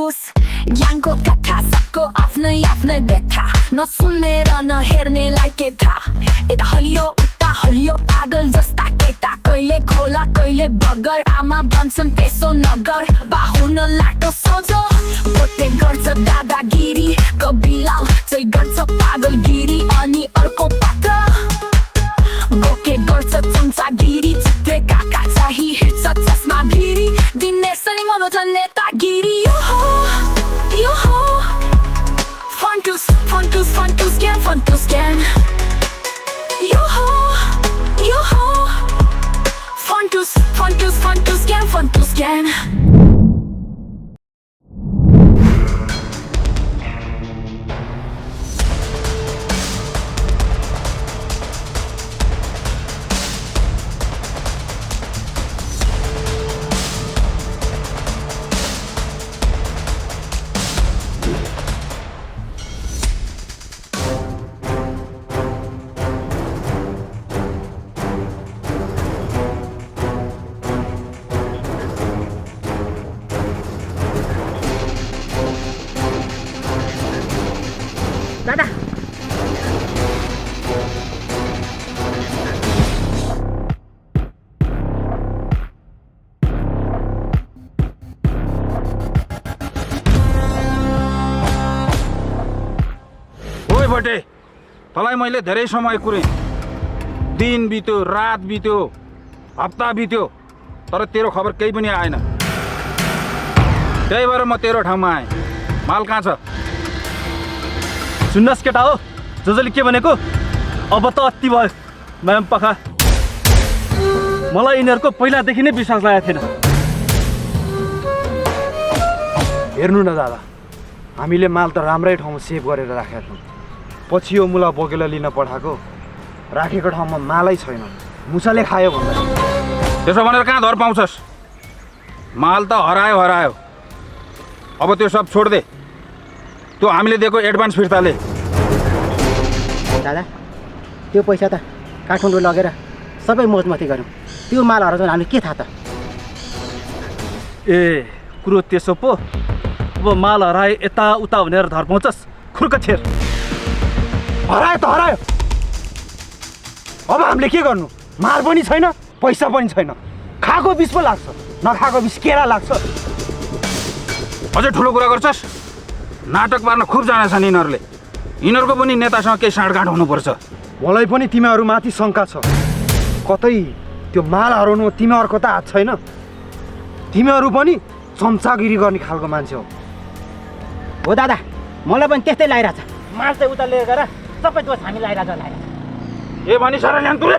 फन्टुस ज्ञानको कथा सबको आफ्नै आफ्नै व्यथा नसुनेर नहेर्नेलाई के थाहा यता हलियो उता हलियो पागल जस्ता केटा कहिले खोला कहिले बगर आमा भन्छन् त्यसो नगर बाहुन लाटो सोझो पोते गर्छ दादागिरी कबिलाल चाहिँ गर्छ पागलगिरी अनि अर्को पात्र बोके गर्छ चम्चागिरी चित्रे काका चाहिँ हिँड्छ चस्मा भिरी दिने सरी मनोजन नेतागिरी यो हो फन्टुस फन्टुस फन्टुस ज्ञान यो हो फन्टुस फन्टुस फन्टुस ज्ञान दादा ओइ बटे तँलाई मैले धेरै समय कुरेँ दिन बित्यो रात बित्यो हप्ता बित्यो तर तेरो खबर केही पनि आएन त्यही भएर म तेरो ठाउँमा आएँ माल कहाँ छ सुन्नुहोस् केटा हो जसले के भनेको अब त अति भयो म्याम पखा मलाई यिनीहरूको पहिलादेखि नै विश्वास लागेको थिएन हेर्नु न दादा हामीले माल त राम्रै ठाउँमा सेभ गरेर राखेका छौँ पछि यो मुला बोकेर लिन पठाएको राखेको ठाउँमा मालै छैन मुसाले खायो भन्दा त्यसो भनेर कहाँ धर पाउँछस् माल त हरायो अब त्यो सब छोड्दे त्यो हामीले दिएको एडभान्स फिर्ताले दादा त्यो पैसा त काठमाडौँ लगेर सबै मोजमती गऱ्यौँ त्यो माल हराउँछ भने हामीले के थाहा त ए कुरो त्यसो पो अब माल हराए यताउता भनेर धर पाउँछस् खुर्क छेर हरायो त हरायो अब हामीले के गर्नु माल पनि छैन पैसा पनि छैन खाएको बिस पो लाग्छ नखाएको बिस केरा लाग्छ अझै ठुलो कुरा गर्छस् नाटक पार्न खुब जानेछन् यिनीहरूको पनि नेतासँग केही साँडगाँठ हुनुपर्छ मलाई पनि तिमीहरूमाथि शङ्का छ कतै त्यो माल हराउनु तिमीहरूको त हात छैन तिमीहरू पनि चम्चागिरी गर्ने खालको मान्छे हो हो दादा मलाई पनि त्यस्तै लागिरहेछ माल चाहिँ उता लिएर गएर सबै दोष हामी लागिरहेछ ए भनी सर ल्यान तुले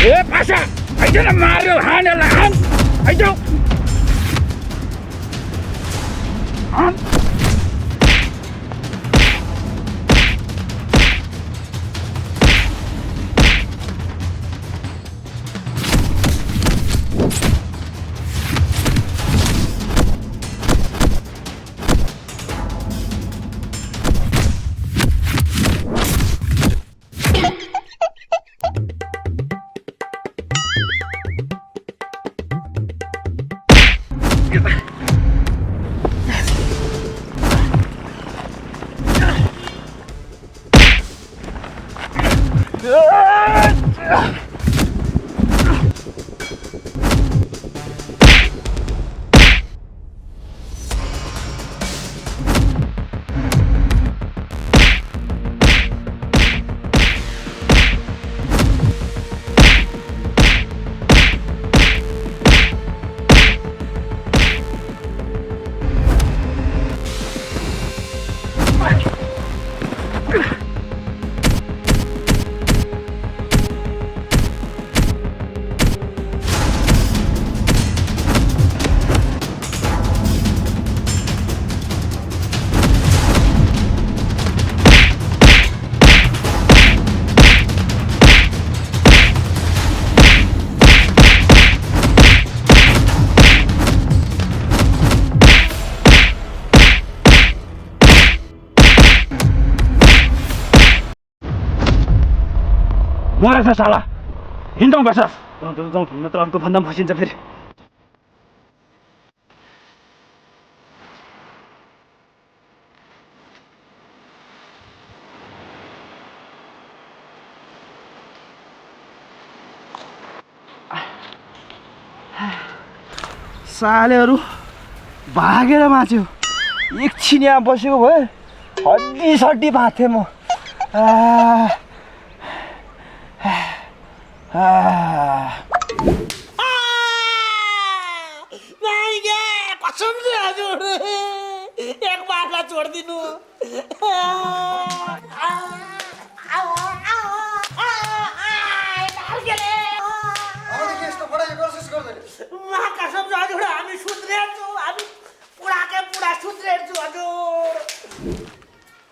ए पासा आइज न मार्यो हानेला हान आइज मरेछ साला हिँड्छौँ बस जाउँ नत्र अर्को भन्दा फसिन्छ फेरि। सालेहरू भागेर बाँच्यो। एकछिन यहाँ बसेको भए हड्डी सड्डी भाँथे म। कसम से हजुर एक बाटलाई छोडिदिनु। कसम से हजुर हामी सुध्रेछु, हामी पुराकै पुरा सुध्रेछु हजुर।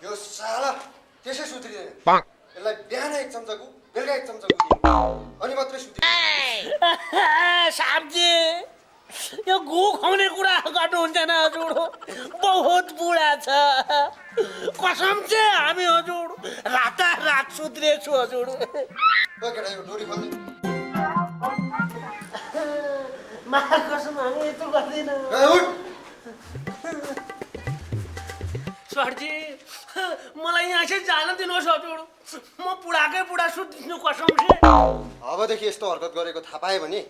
यो साला त्यसै सुत्रिँदैन। यसलाई बिहान एक चम्चाको बेलुका एक चम्चाको अनि मात्रै सुत्रिन्छ। साहबजी यो गु खुवाउने कुरा गर्नुहुन्छ न हजुर, बहुत बुढा छ। कसम से हामी हजुर रातारात सुध्रेछु हजुर। केटा यो डोरी खोल्ने कसम हामी यस्तो गर्दैन सरजी। मलाई यहाँ चाहिँ जान दिनुहोस् हजुर, म बुढाकै बुढा सुत्दिनु कसम से। अबदेखि यस्तो हरकत गरेको थाहा पाएँ भने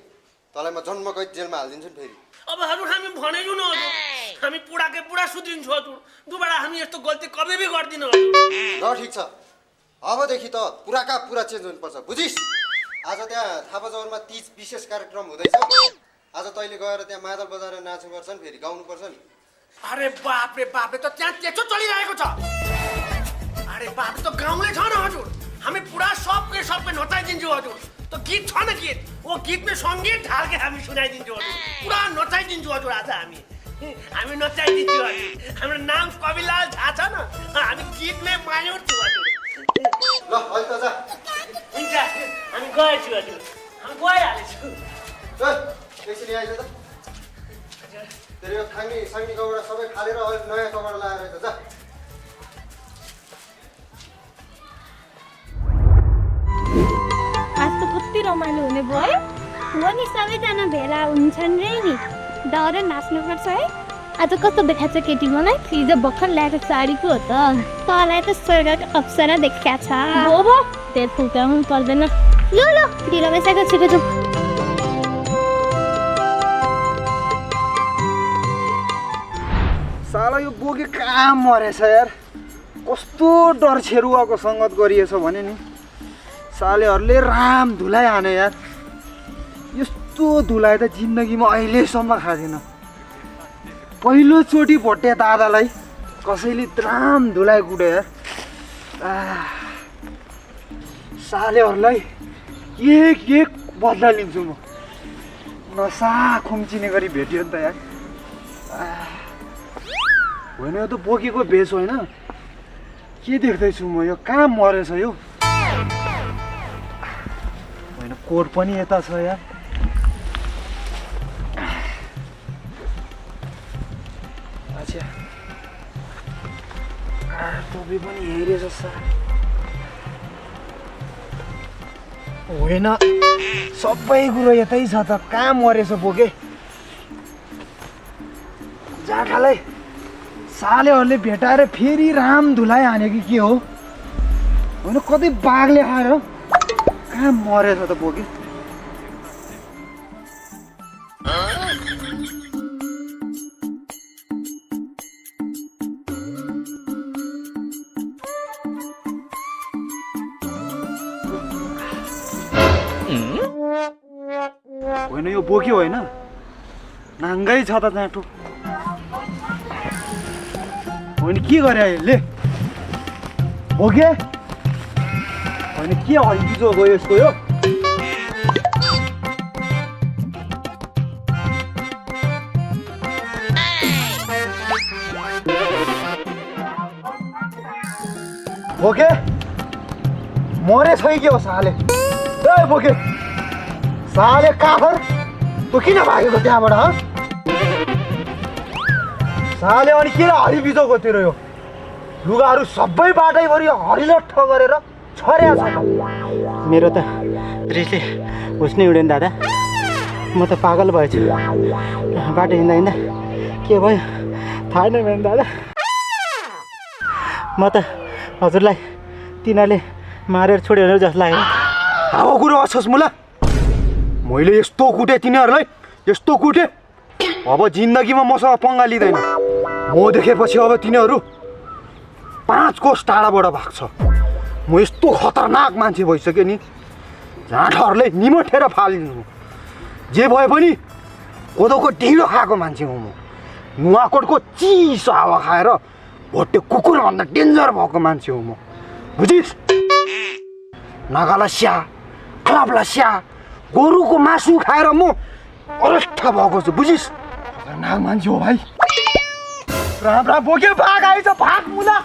तँलाई म जन्मकैद जेलमा हालिदिन्छु नि फेरि। अब हजुर हामी भनेको न हजुर, हामी बुढाकै बुढा सुत्रिन्छौँ हजुर। दुबारा हामी यस्तो गल्ती कभी भी गर्दिनौँ हजुर। ल ठिक छ, अबदेखि त पुराका पुरा चेन्ज हुनुपर्छ बुझिस्। आज त्यहाँ थापा जवरमा तीज विशेष कार्यक्रम हुँदैछ। आज तैँले गएर त्यहाँ मादल बजाएर नाच्नुपर्छ नि, फेरि गाउनुपर्छ नि। अरे बाप रे त त्यहाँ त्यस्तो चलिरहेको छ। अरे बाप त गाउँले छ न हजुर, हामी पुरा सबके नचाइदिन्छौँ हजुर। तो गीत छ न गीत, वो गीत में संगीत ढाल के हामी सुनाइदिन्छौँ हजुर। पुरा नचाइदिन्छौँ हजुर। आज हामी नचाइदिन्छौँ हजुर। हाम्रो नाम कविलाल झा छ न, हामी गीतमै मान्यौँ हजुर। ल अहिले त जा। हुन्छ हामी गएछु हजुर, हामी गइहालेछु। एकछिन आइज त। तेरो यो थाङ्नी साङ्नी कपडा सबै फालेर अहिले नयाँ कपडा लगाएर त जा। आज त कति रमाइलो हुने भयो हो नि। सबैजना भेला हुन्छन् रे नि, डर नाच्नुपर्छ है। आज कस्तो देखाएको छ केटी मलाई, हिजो भर्खर ल्याएको साडीको हो त। तँलाई त स्वर्गको अप्सरा देखाएको छ। हो तेल फुकाउनु पर्दैन। ल ल ढिलो भइसक्यो, छिटो जाउँ। साला यो बोके कहाँ मरेछ यार। कस्तो डर छेरुवाको सङ्गत गरिएछ भने नि। सालेहरूले राम धुलाइ हाने यार। यस्तो धुलाइ त जिन्दगीमा अहिलेसम्म खाँदिन। पहिलोचोटि भोटे दादालाई कसैले राम धुलाइ कुटे यार। सालेहरूलाई एक बदला लिन्छु म। नसा खुम्चिने गरी भेटियो नि त यार। होइन यो त बोकेको भेष होइन, के देख्दैछु म? यो कहाँ मरेछ यो? होइन कोट पनि यता छ यार। अच्छा टोपी पनि हेरेछ सार। होइन सबै कुरो यतै छ त, कहाँ मरेछ बोके? जाठालाई सालेहरूले भेटाएर फेरि राम धुलाइ हाने कि के हो? होइन कतै बाघले खाएर कहाँ मरेछ त बोके? होइन यो बोक्यो होइन, नाङ्गै छ त जाँटो। होइन के गरे अहिले बोके? होइन के हल्किजो गयो यसको यो? बोके मरेछ कि के हो साले? ए बोके साले काफर तँ किन भागेको त्यहाँबाट? ह साले अनि किन हरिबिजोको तेरो यो लुगाहरू सबै बाटैभरि हरिलट्ठ गरेर छर्या छ। मेरो त रिसले होस् नै उडेन दादा। म त पागल भएछु। बाटो हिँड्दा हिँड्दा के भयो थाहा नै भएन दादा। म त हजुरलाई तिनीहरूले मारेर छोड्यो जस्तो लाग्यो। हावा कुरो असोस् मुला, मैले यस्तो कुटेँ तिनीहरूलाई, यस्तो कुटेँ। अब जिन्दगीमा मसँग पंगा लिँदैन। म देखेपछि अब तिनीहरू 5 कोस टाढाबाट भाग्छ। म यस्तो खतरनाक मान्छे भइसकेँ नि, झाँटहरूले निमटेर फालिदिनु। जे भए पनि कोदोको ढिँडो खाएको मान्छे हो म। नुवाकोटको चिसो हावा खाएर भोटे कुकुरभन्दा डेन्जर भएको मान्छे हो म, बुझिस्? नगाला स्या, क्लबला स्या, गोरुको मासु खाएर म अरष्ठ भएको छु, बुझिस्? खतरनाक मान्छे हो भाइ। राम राम बोक्यो, भाग आइछ, भाग मुला।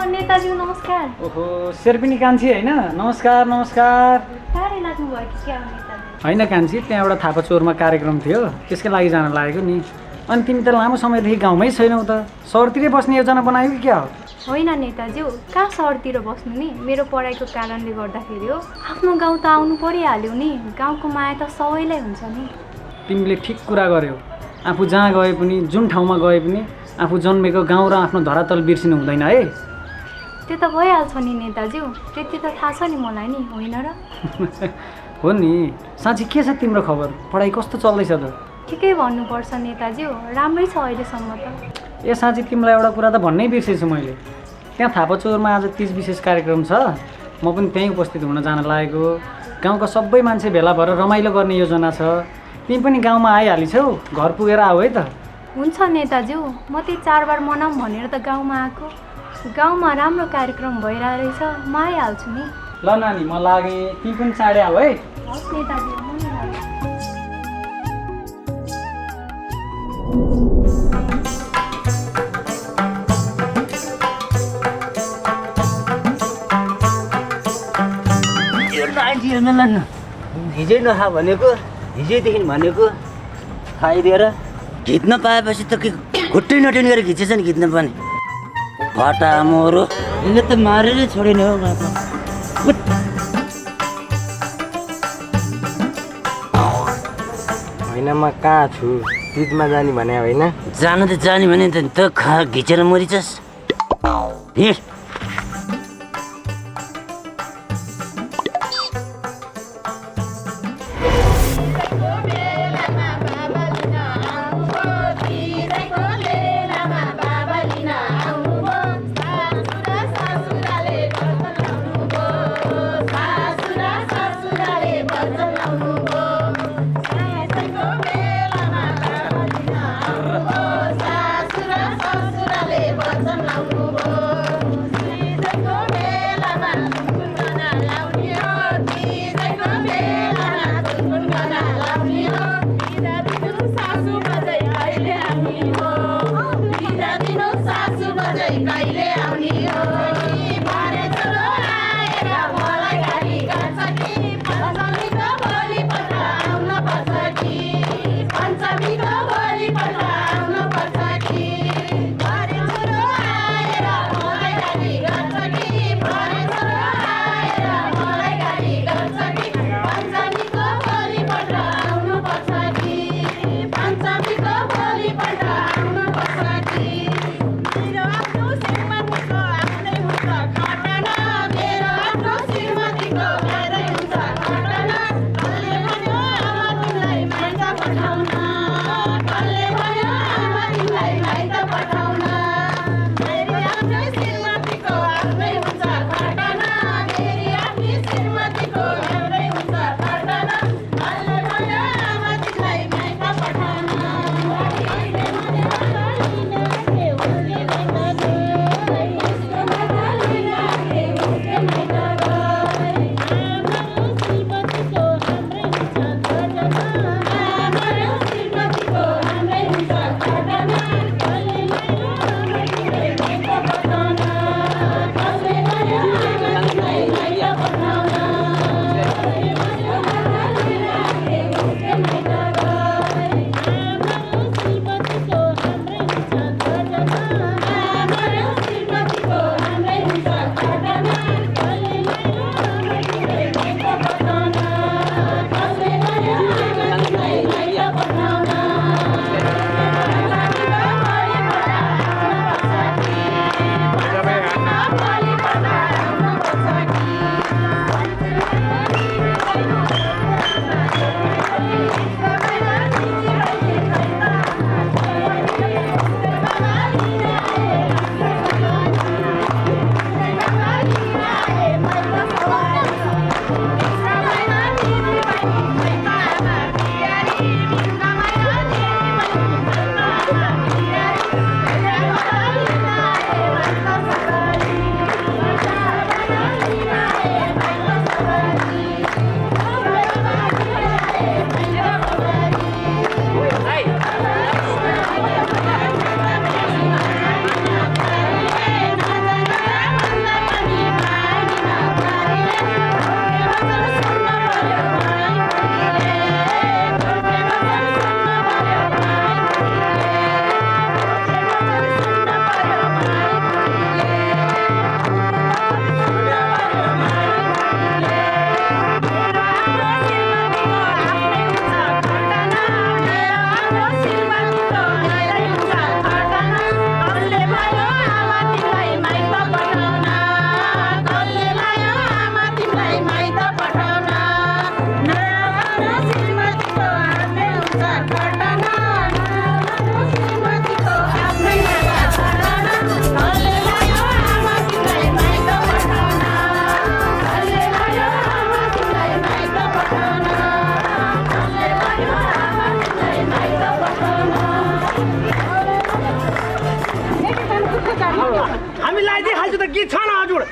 नेताजी नमस्कार। ओहो शेर्पिनी कान्छी होइन? नमस्कार नमस्कार। टाढै लाग्नुभयो कि क्या नेताजी? होइन कान्छी, त्यहाँ एउटा थापा चोरमा कार्यक्रम थियो, त्यसकै लागि जान लागेको नि। अनि तिमी त लामो समयदेखि गाउँमै छैनौ त, सहरतिरै बस्ने योजना बनायो कि क्या हो? होइन नेताज्यू, कहाँ सहरतिर बस्नु नि, मेरो पढाइको कारणले गर्दाखेरि हो। आफ्नो गाउँ त आउनु परिहाल्यो नि, गाउँको माया त सबैलाई हुन्छ नि। तिमीले ठिक कुरा गर्यौ। आफू जहाँ गए पनि, जुन ठाउँमा गए पनि आफू जन्मेको गाउँ र आफ्नो धरातल बिर्सिनु हुँदैन है। त्यो त भइहाल्छ नि नेताज्यू, त्यति त थाहा छ नि मलाई नि, होइन र? हो नि। साँच्ची के छ तिम्रो खबर? पढाइ कस्तो चल्दैछ त? ठिकै भन्नुपर्छ नेताज्यू, राम्रै छ अहिलेसम्म त। ए साँच्ची तिमीलाई एउटा कुरा त भन्नै बिर्सेछु मैले। त्यहाँ थापाचौरमा आज तीज विशेष कार्यक्रम छ, म पनि त्यहीँ उपस्थित हुन जान लागेको। गाउँका सबै मान्छे भेला भएर रमाइलो गर्ने योजना छ। तिमी पनि गाउँमा आइहालिछौ, घर पुगेर आऊ है त। हुन्छ नेताज्यू, म त्यही चाडबाड मनाऊँ भनेर त गाउँमा आएको। गाउँमा राम्रो कार्यक्रम भइरहेछ, म आइहाल्छु नि। ल नानी, म लागेँ, तिमी पनि चाँडै आऊ है। हस् नेताजी, म नि लाग्छु। हिजै नखा भनेको, हिजैदेखि भनेको खाइदिएर खिच्न पाएपछि त के खुट्टै नटिन गरेर खिचेछ नि खिच्न पनि। फटा मोरो यसले त मारेरै छोडेन हो। होइन म कहाँ छु, तिजमा जाने भने होइन? जानु त जाने भने त खा घिचेर मरिछस्। हिँड।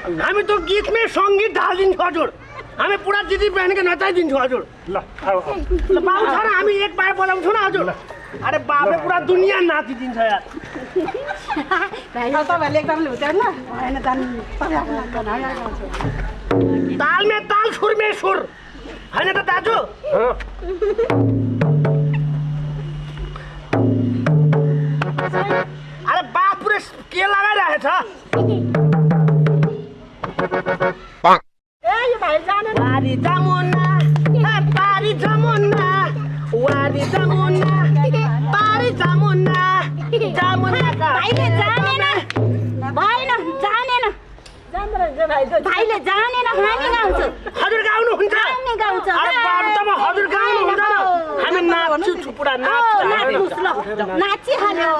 हामी तो गीत में संगीत ढाल दिन्छौँ हजुर हामी पुरा दिदी बहनके नचाइदिन्छौँ हजुर ल बाबु छ र हामी एक बार बोलाउँछौँ न हजुर अरे बाबले पुरा दुनियाँ नाचिदिन्छ यार तपाईँहरूले एकदम हुँदैन होइन ताल में ताल सुर में सुर होइन त दाजु अरे बाप पुरै के लगाइरहेछ वारी जमुना पारी जमुना वारी जमुना पारी जमुना जमुना भाइले जानेन भाइले जानेन हामी गाउँछु हजुर गाउनुहुन्छ हामी गाउँछ अरे बाबु त म हजुर गाउनुहुन्छ हामी नाच्छु छुपुरा नाच्छु नाचिहाल्यो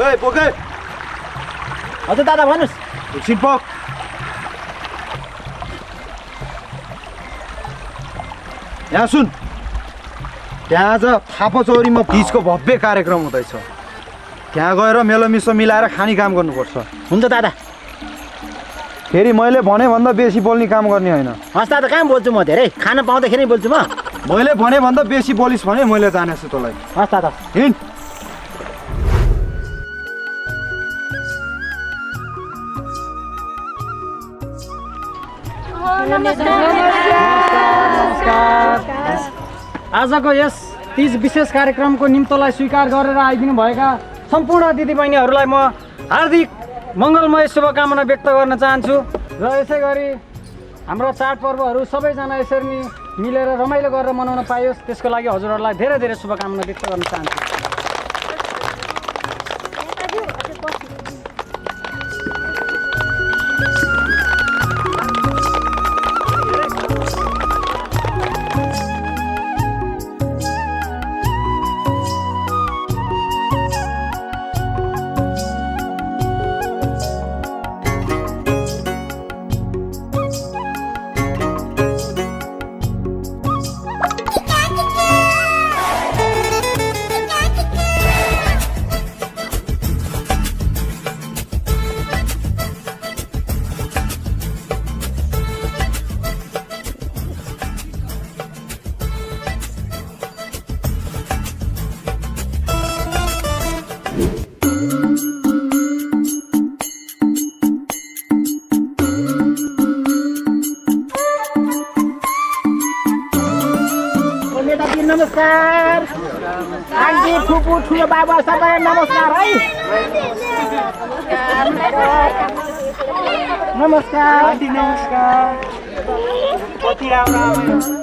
ए पोखे हजुर दादा भन्नुहोस् एकछिन पक यहाँ सुन त्यहाँ आज थापाचौरीमा तिजको भव्य कार्यक्रम हुँदैछ त्यहाँ गएर मेलोमिसो मिलाएर खाने काम गर्नुपर्छ हुन्छ दादा फेरि मैले भने भन्दा बेसी बोल्ने काम गर्ने होइन हस् दादा कहाँ बोल्छु म धेरै खाना पाउँदाखेरि बोल्छु म मैले भने भन्दा बेसी बोलिस् भने मैले जानेछु तँलाई हस् दादा हिँड आजको यस तीज विशेष कार्यक्रमको निम्तोलाई स्वीकार गरेर आइदिनु भएका सम्पूर्ण दिदीबहिनीहरूलाई म हार्दिक मङ्गलमय शुभकामना व्यक्त गर्न चाहन्छु र यसै गरी हाम्रो चाडपर्वहरू सबैजना यसरी नै मिलेर रमाइलो गरेर मनाउन पाइयोस् त्यसको लागि हजुरहरूलाई धेरै धेरै शुभकामना व्यक्त गर्न चाहन्छु। नमस्कार आजी फुपू ठुलो बाबा सबै नमस्कार है नमस्कार आन्टी नमस्कार कति राम्रो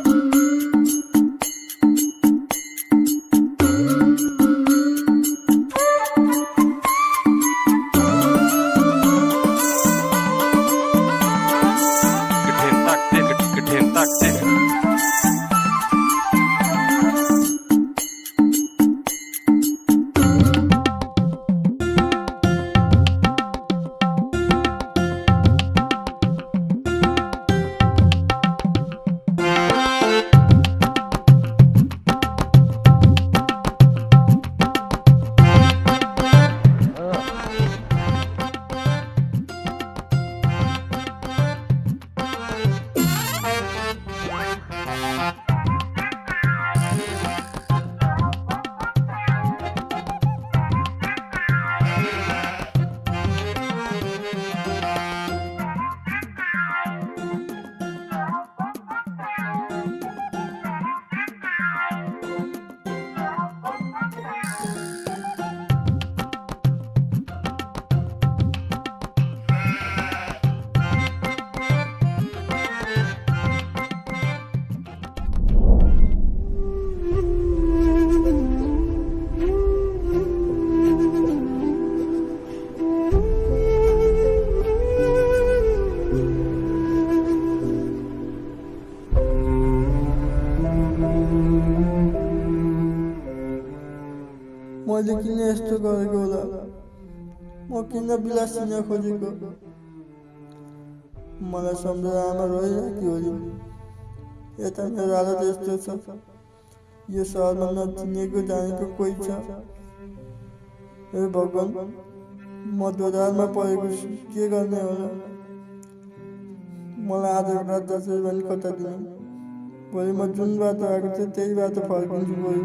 मैले किन यस्तो गरेको होला म किन बिलास चिन्न खोजेको मलाई सम्झेर आमा रोइराख्यो होली यता मेरो हालत यस्तो छ यो सहरमा नचिनेको जानेको कोही छ हे भगवान् म दोधारमा परेको छु के गर्ने होला मलाई आजको रात जसरी पनि कता दिनु भोलि म जुन बाटो आएको थिएँ त्यही बाटो फर्किन्छु गयो